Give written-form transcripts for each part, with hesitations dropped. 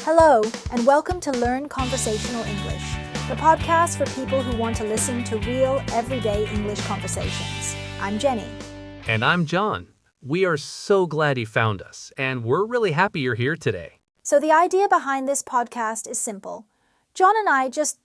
Hello, and welcome to Learn Conversational English, the podcast for people who want to listen to real, everyday English conversations. I'm Jenny. And I'm John. We are so glad you found us, and we're really happy you're here today. So the idea behind this podcast is simple. John and I just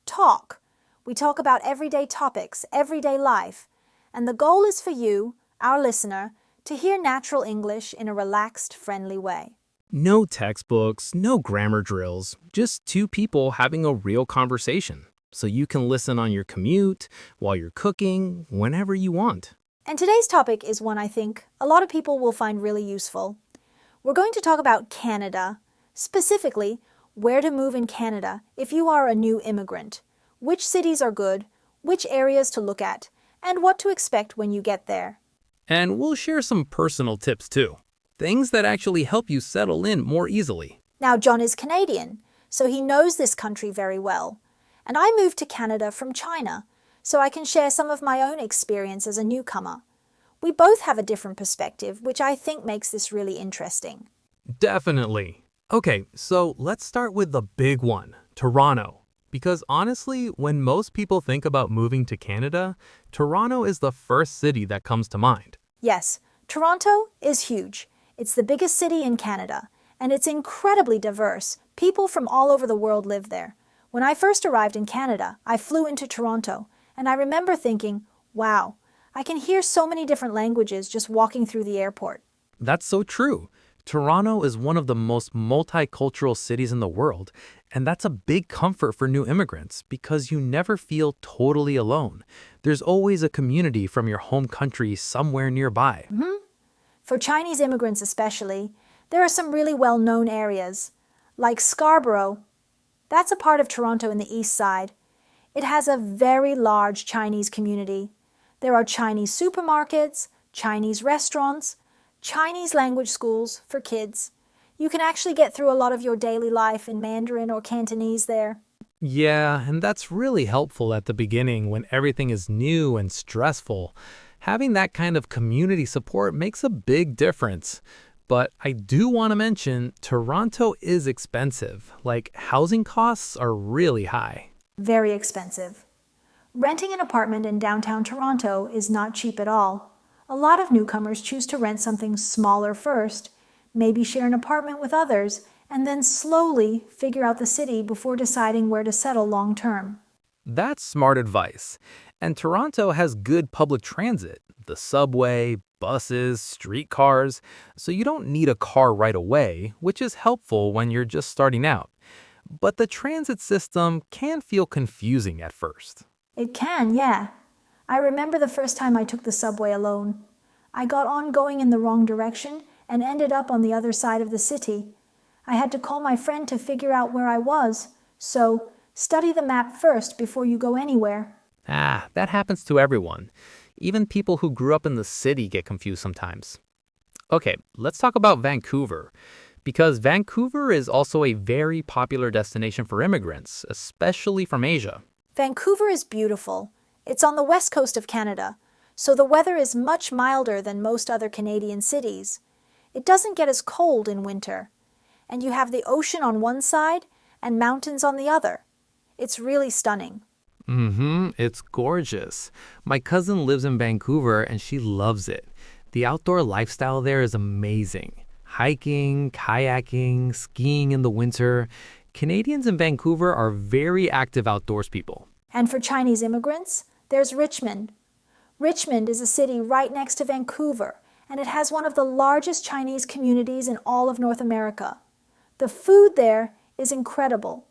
talk. We talk about everyday topics, everyday life, and the goal is for you, our listener, to hear natural English in a relaxed, friendly way. No textbooks, no grammar drills, just two people having a real conversation. So you can listen on your commute, while you're cooking, whenever you want. And today's topic is one I think a lot of people will find really useful. We're going to talk about Canada, specifically where to move in Canada if you are a new immigrant, which cities are good, which areas to look at, and what to expect when you get there. And we'll share some personal tips too. Things that actually help you settle in more easily. Now, John is Canadian, so he knows this country very well. And I moved to Canada from China, so I can share some of my own experience as a newcomer. We both have a different perspective, which I think makes this really interesting. Definitely. Okay, so let's start with the big one, Toronto. Because honestly, when most people think about moving to Canada, Toronto is the first city that comes to mind. Yes, Toronto is huge. It's the biggest city in Canada, and it's incredibly diverse. People from all over the world live there. When I first arrived in Canada, I flew into Toronto, and I remember thinking, wow, I can hear so many different languages just walking through the airport. That's so true. Toronto is one of the most multicultural cities in the world, and that's a big comfort for new immigrants because you never feel totally alone. There's always a community from your home country somewhere nearby. For Chinese immigrants especially, there are some really well-known areas, like Scarborough. That's a part of Toronto in the east side. It has a very large Chinese community. There are Chinese supermarkets, Chinese restaurants, Chinese language schools for kids. You can actually get through a lot of your daily life in Mandarin or Cantonese there. Yeah, and that's really helpful at the beginning when everything is new and stressful. Having that kind of community support makes a big difference. But I do want to mention Toronto is expensive. Like, housing costs are really high. Very expensive. Renting an apartment in downtown Toronto is not cheap at all. A lot of newcomers choose to rent something smaller first, maybe share an apartment with others, and then slowly figure out the city before deciding where to settle long term. That's smart advice. And Toronto has good public transit, the subway, buses, streetcars, so you don't need a car right away, which is helpful when you're just starting out. But the transit system can feel confusing at first. It can, yeah. I remember the first time I took the subway alone. I got on going in the wrong direction and ended up on the other side of the city. I had to call my friend to figure out where I was, so study the map first before you go anywhere. That happens to everyone. Even people who grew up in the city get confused sometimes. Okay, let's talk about Vancouver. Because Vancouver is also a very popular destination for immigrants, especially from Asia. Vancouver is beautiful. It's on the west coast of Canada, so the weather is much milder than most other Canadian cities. It doesn't get as cold in winter. And you have the ocean on one side and mountains on the other. It's really stunning. It's gorgeous. My cousin lives in Vancouver and she loves it. The outdoor lifestyle there is amazing. Hiking, kayaking, skiing in the winter. Canadians in Vancouver are very active outdoors people. And for Chinese immigrants, there's Richmond. Richmond is a city right next to Vancouver, and it has one of the largest Chinese communities in all of North America. The food there is incredible.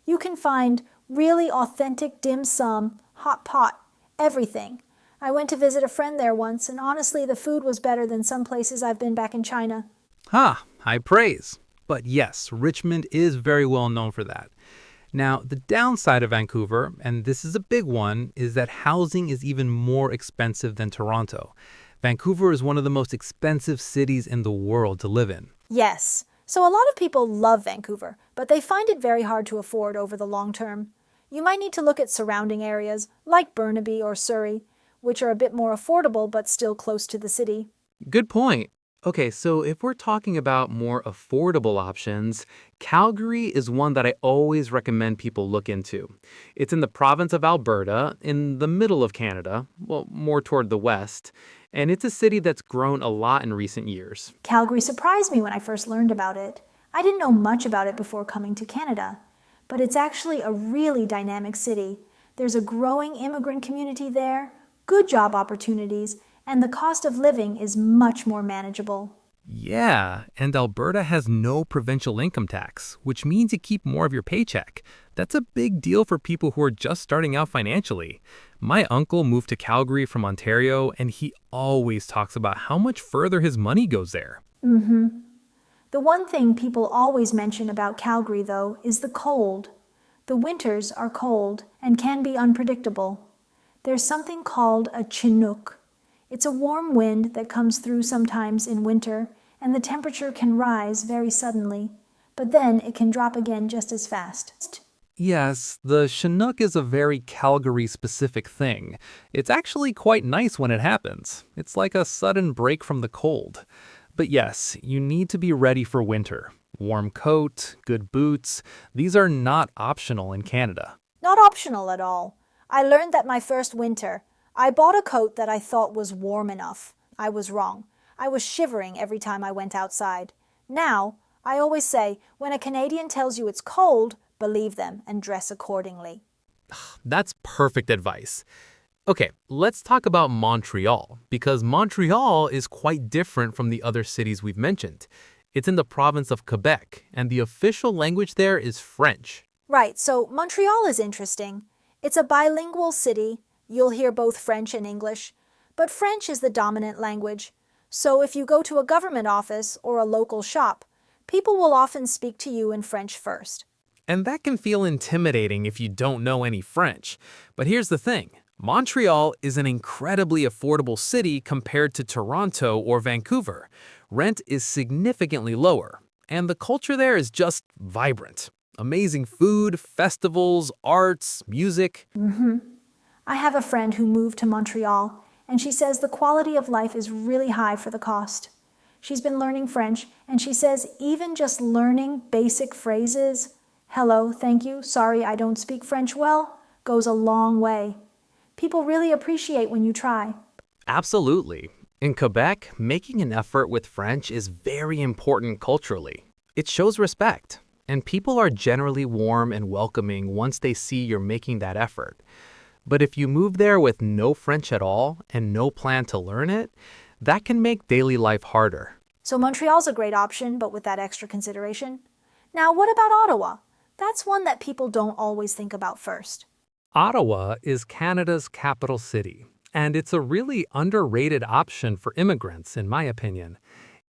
You can find really authentic dim sum, hot pot, everything. I went to visit a friend there once, and honestly, the food was better than some places I've been back in China. High praise. But yes, Richmond is very well known for that. Now, the downside of Vancouver, and this is a big one, is that housing is even more expensive than Toronto. Vancouver is one of the most expensive cities in the world to live in. Yes, so a lot of people love Vancouver, but they find it very hard to afford over the long term. You might need to look at surrounding areas, like Burnaby or Surrey, which are a bit more affordable but still close to the city. Good point. Okay, so if we're talking about more affordable options, Calgary is one that I always recommend people look into. It's in the province of Alberta, in the middle of Canada, well, more toward the west, and it's a city that's grown a lot in recent years. Calgary surprised me when I first learned about it. I didn't know much about it before coming to Canada, but it's actually a really dynamic city. There's a growing immigrant community there, good job opportunities, and the cost of living is much more manageable. Yeah, and Alberta has no provincial income tax, which means you keep more of your paycheck. That's a big deal for people who are just starting out financially. My uncle moved to Calgary from Ontario, and he always talks about how much further his money goes there. The one thing people always mention about Calgary, though, is the cold. The winters are cold and can be unpredictable. There's something called a Chinook. It's a warm wind that comes through sometimes in winter, and the temperature can rise very suddenly, but then it can drop again just as fast. Yes, the Chinook is a very Calgary-specific thing. It's actually quite nice when it happens. It's like a sudden break from the cold. But yes, you need to be ready for winter. Warm coat, good boots, these are not optional in Canada. Not optional at all. I learned that my first winter. I bought a coat that I thought was warm enough. I was wrong. I was shivering every time I went outside. Now, I always say, when a Canadian tells you it's cold, believe them and dress accordingly. That's perfect advice. Okay, let's talk about Montreal, because Montreal is quite different from the other cities we've mentioned. It's in the province of Quebec, and the official language there is French. Right, so Montreal is interesting. It's a bilingual city. You'll hear both French and English, but French is the dominant language. So if you go to a government office or a local shop, people will often speak to you in French first. And that can feel intimidating if you don't know any French. But here's the thing. Montreal is an incredibly affordable city compared to Toronto or Vancouver. Rent is significantly lower, and the culture there is just vibrant. Amazing food, festivals, arts, music. I have a friend who moved to Montreal, and she says the quality of life is really high for the cost. She's been learning French, and she says even just learning basic phrases, hello, thank you, sorry I don't speak French well, goes a long way. People really appreciate when you try. Absolutely. In Quebec, making an effort with French is very important culturally. It shows respect, and people are generally warm and welcoming once they see you're making that effort. But if you move there with no French at all and no plan to learn it, that can make daily life harder. So Montreal's a great option, but with that extra consideration. Now, what about Ottawa? That's one that people don't always think about first. Ottawa is Canada's capital city, and it's a really underrated option for immigrants, in my opinion.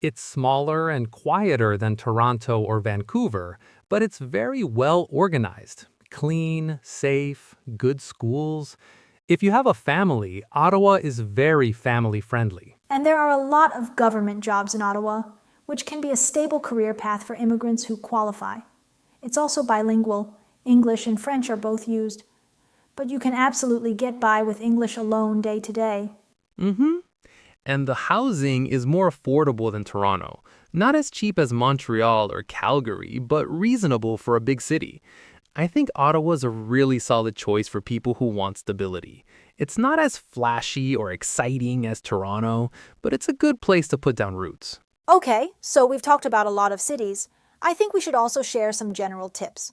It's smaller and quieter than Toronto or Vancouver, but it's very well organized. Clean, safe, good schools. If you have a family, Ottawa is very family-friendly. And there are a lot of government jobs in Ottawa, which can be a stable career path for immigrants who qualify. It's also bilingual. English and French are both used. But you can absolutely get by with English alone day to day. And the housing is more affordable than Toronto. Not as cheap as Montreal or Calgary, but reasonable for a big city. I think Ottawa's a really solid choice for people who want stability. It's not as flashy or exciting as Toronto, but it's a good place to put down roots. Okay, so we've talked about a lot of cities. I think we should also share some general tips.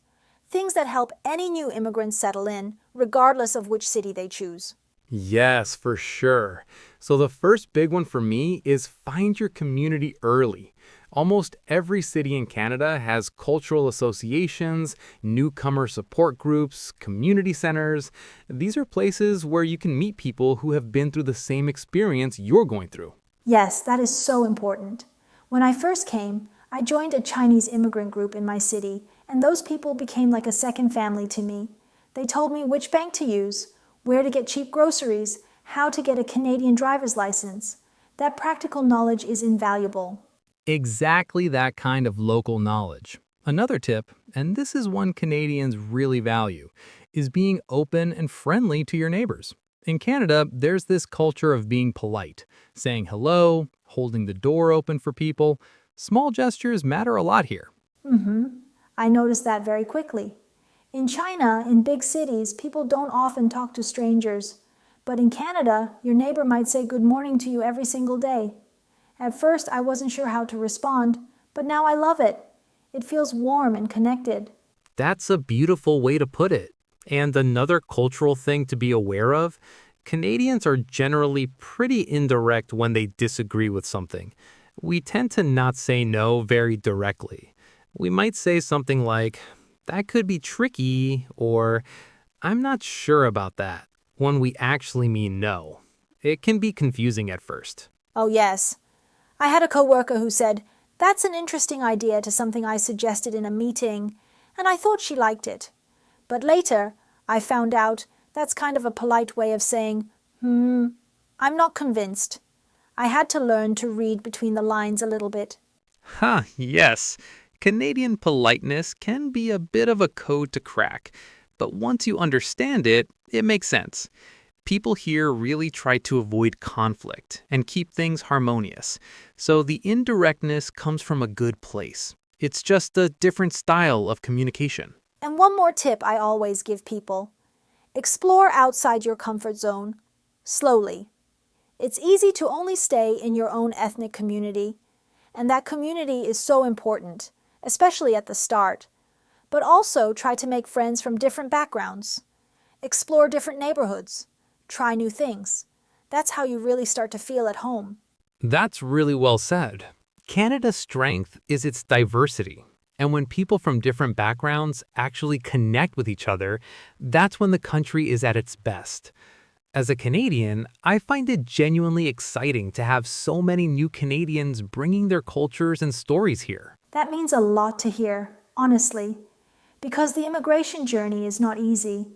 Things that help any new immigrant settle in, regardless of which city they choose. Yes, for sure. So the first big one for me is find your community early. Almost every city in Canada has cultural associations, newcomer support groups, community centers. These are places where you can meet people who have been through the same experience you're going through. Yes, that is so important. When I first came, I joined a Chinese immigrant group in my city, and those people became like a second family to me. They told me which bank to use, where to get cheap groceries, how to get a Canadian driver's license. That practical knowledge is invaluable. Exactly that kind of local knowledge. Another tip, and this is one Canadians really value, is being open and friendly to your neighbors. In Canada, there's this culture of being polite, saying hello, holding the door open for people. Small gestures matter a lot here. I noticed that very quickly. In China, in big cities, people don't often talk to strangers. But in Canada, your neighbor might say good morning to you every single day. At first, I wasn't sure how to respond, but now I love it. It feels warm and connected. That's a beautiful way to put it. And another cultural thing to be aware of, Canadians are generally pretty indirect when they disagree with something. We tend to not say no very directly. We might say something like, that could be tricky, or I'm not sure about that, when we actually mean no. It can be confusing at first. Oh, yes. I had a coworker who said, that's an interesting idea to something I suggested in a meeting, and I thought she liked it. But later, I found out that's kind of a polite way of saying, I'm not convinced. I had to learn to read between the lines a little bit. Yes. Canadian politeness can be a bit of a code to crack, but once you understand it, it makes sense. People here really try to avoid conflict and keep things harmonious, so the indirectness comes from a good place. It's just a different style of communication. And one more tip I always give people. Explore outside your comfort zone, slowly. It's easy to only stay in your own ethnic community, and that community is so important, especially at the start. But also try to make friends from different backgrounds. Explore different neighborhoods. Try new things. That's how you really start to feel at home. That's really well said. Canada's strength is its diversity. And when people from different backgrounds actually connect with each other, that's when the country is at its best. As a Canadian, I find it genuinely exciting to have so many new Canadians bringing their cultures and stories here. That means a lot to hear, honestly, because the immigration journey is not easy.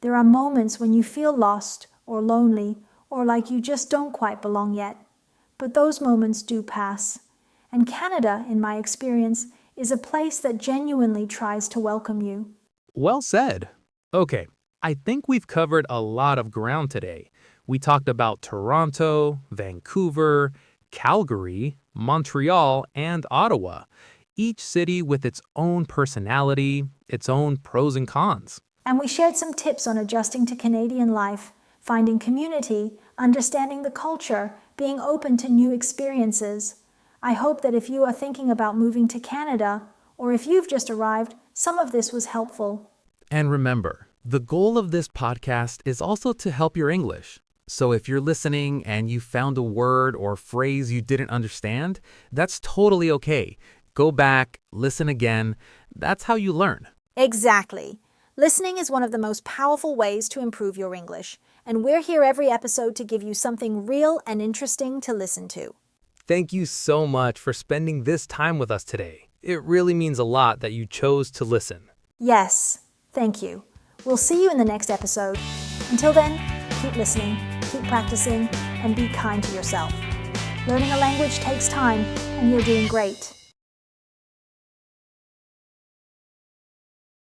There are moments when you feel lost or lonely or like you just don't quite belong yet. But those moments do pass. And Canada, in my experience, is a place that genuinely tries to welcome you. Well said. Okay, I think we've covered a lot of ground today. We talked about Toronto, Vancouver, Calgary, Montreal, and Ottawa. Each city with its own personality, its own pros and cons. And we shared some tips on adjusting to Canadian life, finding community, understanding the culture, being open to new experiences. I hope that if you are thinking about moving to Canada, or if you've just arrived, some of this was helpful. And remember, the goal of this podcast is also to help your English. So if you're listening and you found a word or phrase you didn't understand, that's totally okay. Go back, listen again. That's how you learn. Exactly. Listening is one of the most powerful ways to improve your English, and we're here every episode to give you something real and interesting to listen to. Thank you so much for spending this time with us today. It really means a lot that you chose to listen. Yes, thank you. We'll see you in the next episode. Until then, keep listening, keep practicing, and be kind to yourself. Learning a language takes time, and you're doing great.